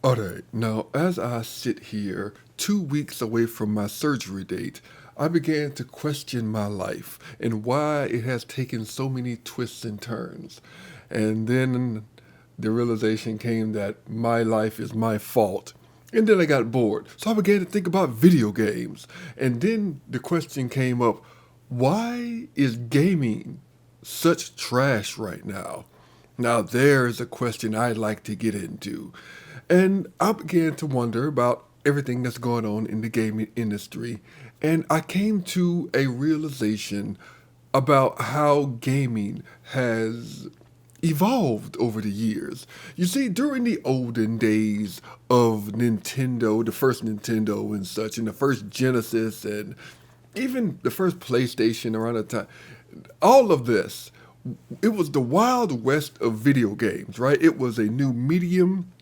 Alright, now as I sit here, 2 weeks away from my surgery date, I began to question my life and why it has taken so many twists and turns. And then the realization came that my life is my fault. And then I got bored. So I began to think about video games. And then the question came up, why is gaming such trash right now? Now, there's a question I'd like to get into. And I began to wonder about everything that's going on in the gaming industry. And I came to a realization about how gaming has evolved over the years. You see, during the olden days of Nintendo, the first Nintendo and such, and the first Genesis, and even the first PlayStation around the time, all of this, it was the wild west of video games, right? It was a new medium.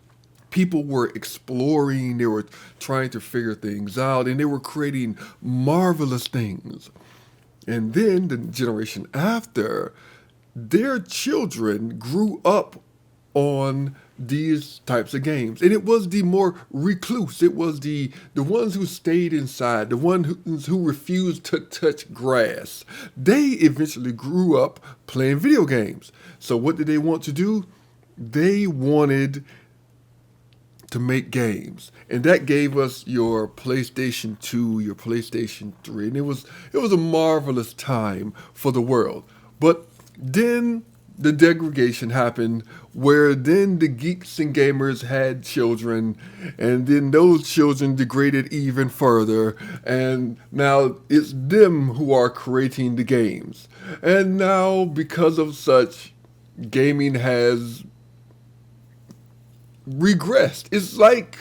People were exploring, they were trying to figure things out, and they were creating marvelous things. And then the generation after, their children grew up on these types of games. And it was the more recluse. It was the ones who stayed inside, the ones who refused to touch grass. They eventually grew up playing video games. So what did they want to do? They wanted to make games. And that gave us your PlayStation 2, your PlayStation 3. And it was a marvelous time for the world. But then the degradation happened where then the geeks and gamers had children and then those children degraded even further and now it's them who are creating the games. And now because of such, gaming has regressed. It's like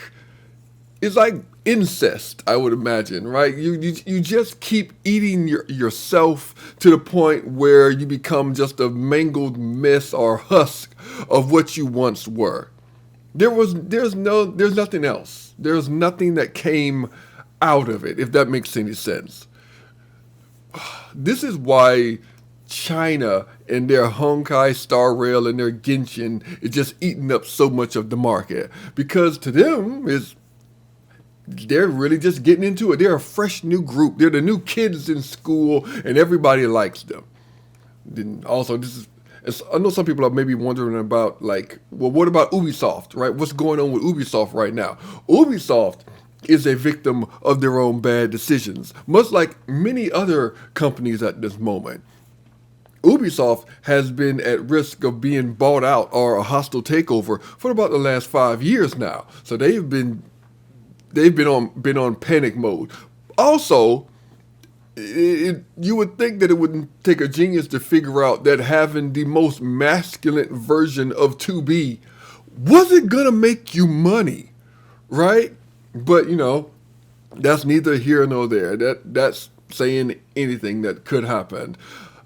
incest, I would imagine, right? You just keep eating yourself to the point where you become just a mangled mess or husk of what you once were. There's nothing else. There's nothing that came out of it, if that makes any sense. This is why China and their Honkai Star Rail and their Genshin is just eating up so much of the market because to them is they're really just getting into it. They're a fresh new group. They're the new kids in school, and everybody likes them. Then also, I know some people are maybe wondering about like, well, what about Ubisoft, right? What's going on with Ubisoft right now? Ubisoft is a victim of their own bad decisions, much like many other companies at this moment. Ubisoft has been at risk of being bought out or a hostile takeover for about the last 5 years now. So they've been on panic mode. Also, you would think that it wouldn't take a genius to figure out that having the most masculine version of 2B wasn't gonna make you money, right? But that's neither here nor there. That's saying anything that could happen.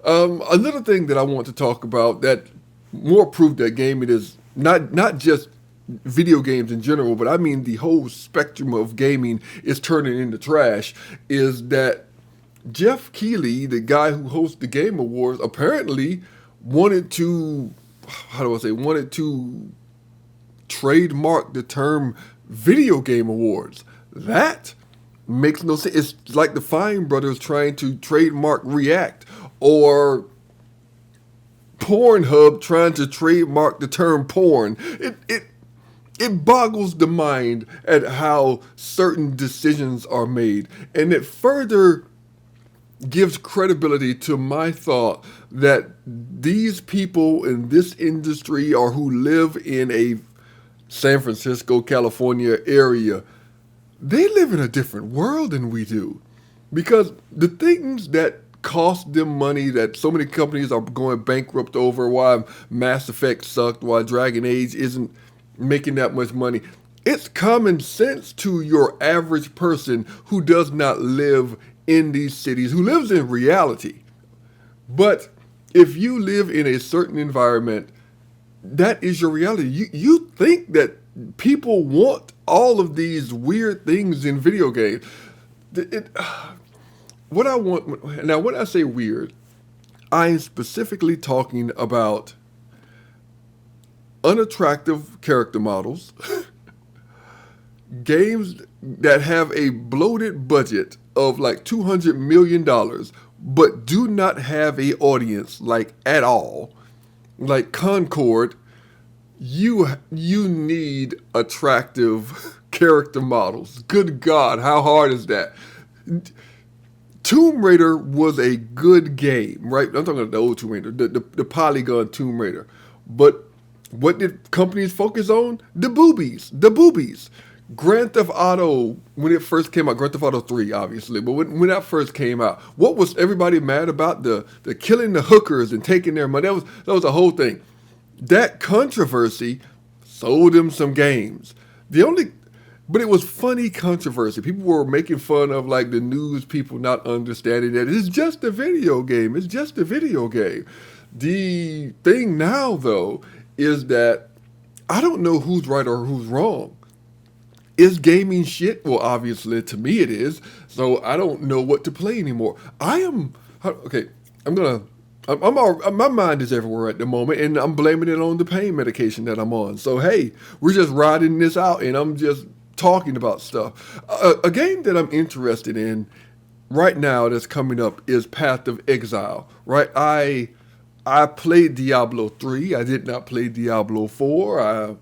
Another thing that I want to talk about that more proof that gaming is not just video games in general, but I mean the whole spectrum of gaming is turning into trash, is that Jeff Keighley, the guy who hosts the Game Awards, apparently wanted to, wanted to trademark the term video game awards. That makes no sense. It's like the Fine brothers trying to trademark React or Pornhub trying to trademark the term porn. It boggles the mind at how certain decisions are made. And it further gives credibility to my thought that these people in this industry or who live in a San Francisco, California area, they live in a different world than we do. Because the things that cost them money that so many companies are going bankrupt over, why Mass Effect sucked, why Dragon Age isn't making that much money. It's common sense to your average person who does not live in these cities, who lives in reality. But if you live in a certain environment, that is your reality. You think that people want all of these weird things in video games. It, what I want now, when I say weird, I am specifically talking about unattractive character models, games that have a bloated budget of like $200 million, but do not have a audience like at all, like Concord, you need attractive character models. Good God, how hard is that? Tomb Raider was a good game, right? I'm talking about the old Tomb Raider, the Polygon Tomb Raider. But what did companies focus on? The boobies, the boobies. Grand Theft Auto, when it first came out, Grand Theft Auto 3, obviously, but when that first came out, what was everybody mad about? The killing the hookers and taking their money. That was the whole thing. That controversy sold them some games. But it was funny controversy. People were making fun of like the news people not understanding that it's just a video game. It's just a video game. The thing now, though, is that I don't know who's right or who's wrong. Is gaming shit? Well, obviously, to me it is. So I don't know what to play anymore. Okay. My mind is everywhere at the moment, and I'm blaming it on the pain medication that I'm on. So hey, we're just riding this out, and I'm just talking about stuff. A game that I'm interested in right now that's coming up is Path of Exile. Right, I played Diablo 3. I did not play Diablo 4.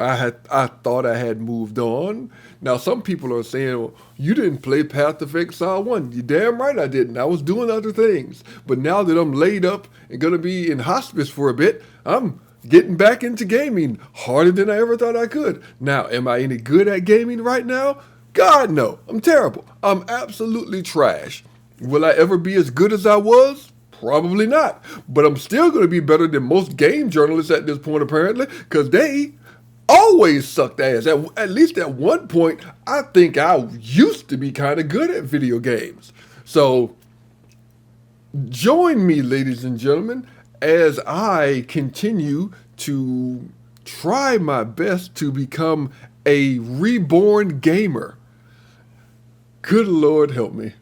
I thought I had moved on. Now some people are saying, well, you didn't play Path of Exile 1. You damn right I didn't. I was doing other things. But now that I'm laid up and gonna be in hospice for a bit, I'm getting back into gaming harder than I ever thought I could. Now, am I any good at gaming right now? God no. I'm terrible. I'm absolutely trash. Will I ever be as good as I was? Probably not. But I'm still gonna be better than most game journalists at this point, apparently, because they always sucked ass. At least at one point, I think I used to be kind of good at video games. So join me, ladies and gentlemen, as I continue to try my best to become a reborn gamer. Good Lord help me.